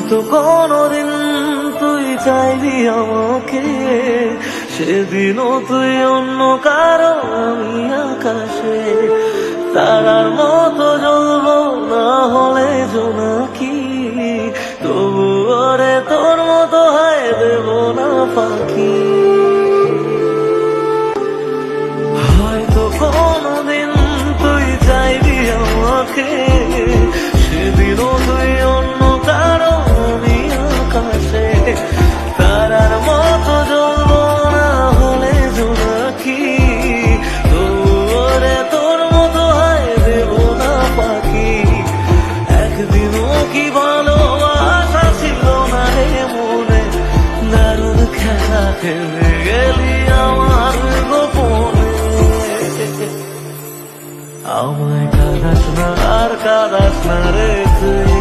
হয়তো কোনদিন তুই চাইবি আমাকে, সেদিনও তুই অন্য কারো, আমি আকাশে তারার মতো জ্বলবো, না হলে জোনাকি। তবু ওরে তোর মতো হয় দেব না পাখি। হয়তো কোনদিন তুই চাইবি আমাকে, সেদিনও তুই অন্য কারো, আমি আকাশে তারার মতো জ্বলবো, না হলে জোনাকি। তবু ওরে তোর মতো হয় দেব না পাখি। একদিনও কি ভালোবাসা ছিল না রে মনে, দারুণ খেলা খেলে গেলি আমার গোপনে। আমায় কাঁদাস না আর কাঁদাস না রে তুই।